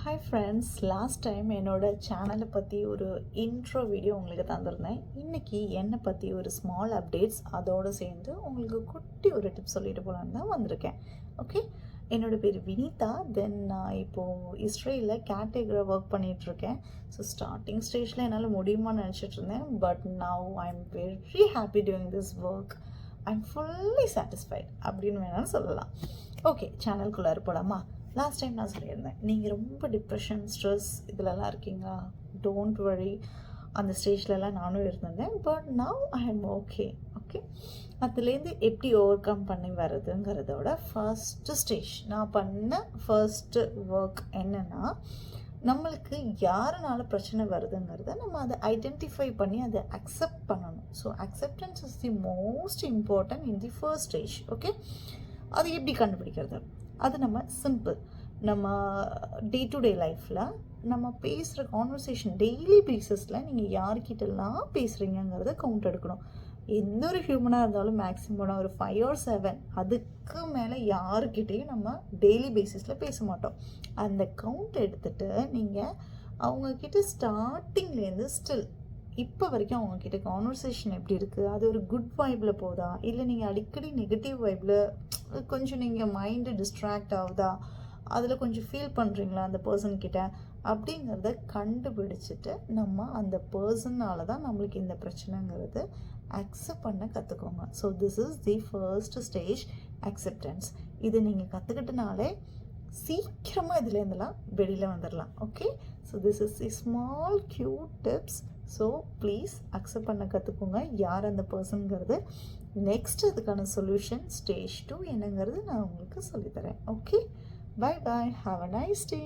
Hi friends, last time என்னோடய சேனலை பற்றி ஒரு இன்ட்ரோ வீடியோ உங்களுக்கு தந்திருந்தேன். இன்றைக்கி என்னை பற்றி ஒரு ஸ்மால் அப்டேட்ஸ் அதோடு சேர்ந்து உங்களுக்கு குட்டி ஒரு டிப்ஸ் சொல்லிட்டு போகலான்னு தான் வந்திருக்கேன். ஓகே, என்னோடய பேர் வினிதா. தென் நான் இப்போது இஸ்ரேலில் கேட்டகரை ஒர்க் பண்ணிகிட்ருக்கேன். ஸோ ஸ்டார்டிங் ஸ்டேஜில் என்னால் முடியுமான்னு நினச்சிட்டு இருந்தேன். But now I am very happy doing this work. I am fully satisfied அப்படின்னு வேணாலும் சொல்லலாம். ஓகே, சேனலுக்குள்ளே போகலாமா? லாஸ்ட் டைம் நான் சொல்லியிருந்தேன், நீங்கள் ரொம்ப டிப்ரெஷன், ஸ்ட்ரெஸ் இதிலலாம் இருக்கீங்களா? டோன்ட் வரி, அந்த ஸ்டேஜ்லலாம் நானும் இருந்திருந்தேன். But now I am okay. Okay, அதுலேருந்து எப்படி ஓவர் கம் பண்ணி வர்றதுங்கிறதோட ஃபர்ஸ்ட்டு ஸ்டேஜ் நான் பண்ண ஃபர்ஸ்ட்டு ஒர்க் என்னென்னா, நம்மளுக்கு யாருனால பிரச்சனை வருதுங்கிறத நம்ம அதை ஐடென்டிஃபை பண்ணி அதை அக்செப்ட் பண்ணணும். So acceptance is the most important in the first stage. Okay, அது எப்படி கண்டுபிடிக்கிறது? அது நம்ம சிம்பிள். நம்ம டே டு டே லைஃப்பில் நம்ம பேசுகிற கான்வர்சேஷன் டெய்லி பேசிஸில் நீங்கள் யார்கிட்டலாம் பேசுகிறீங்கிறத கவுண்ட் எடுக்கணும். எந்த ஒரு ஹியூமனாக இருந்தாலும் மேக்ஸிமம் ஒரு 5 or 7, அதுக்கு மேலே யாருக்கிட்டேயும் நம்ம டெய்லி பேசிஸில் பேச மாட்டோம். அந்த கவுண்ட் எடுத்துகிட்டு நீங்கள் அவங்கக்கிட்ட ஸ்டார்டிங்லேருந்து ஸ்டில் இப்போ வரைக்கும் அவங்கக்கிட்ட கான்வர்சேஷன் எப்படி இருக்குது, அது ஒரு குட் வைப்பில் போதா, இல்லை நீங்கள் அடிக்கடி நெகட்டிவ் வைப்பில் கொஞ்சம் நீங்கள் மைண்டு டிஸ்ட்ராக்ட் ஆகுதா, அதில் கொஞ்சம் ஃபீல் பண்ணுறீங்களா அந்த பர்சன்கிட்ட அப்படிங்கிறத கண்டுபிடிச்சிட்டு நம்ம அந்த பர்சனால் தான் நம்மளுக்கு இந்த பிரச்சனைங்கிறது அக்செப்ட் பண்ண கற்றுக்கோங்க. So this is the first stage, acceptance. இது நீங்கள் கற்றுக்கிட்டனாலே சீக்கிரமாக இதுலேருந்துலாம் வெளியில் வந்துடலாம். Okay, so this is the small cute tips. So please accept பண்ண கற்றுக்கோங்க யார் அந்த பர்சனுங்கிறது. நெக்ஸ்ட் அதுக்கான சொல்யூஷன் ஸ்டேஜ் 2 என்னங்கிறது நான் உங்களுக்கு சொல்லித்தரேன். Okay, bye bye, have a nice day.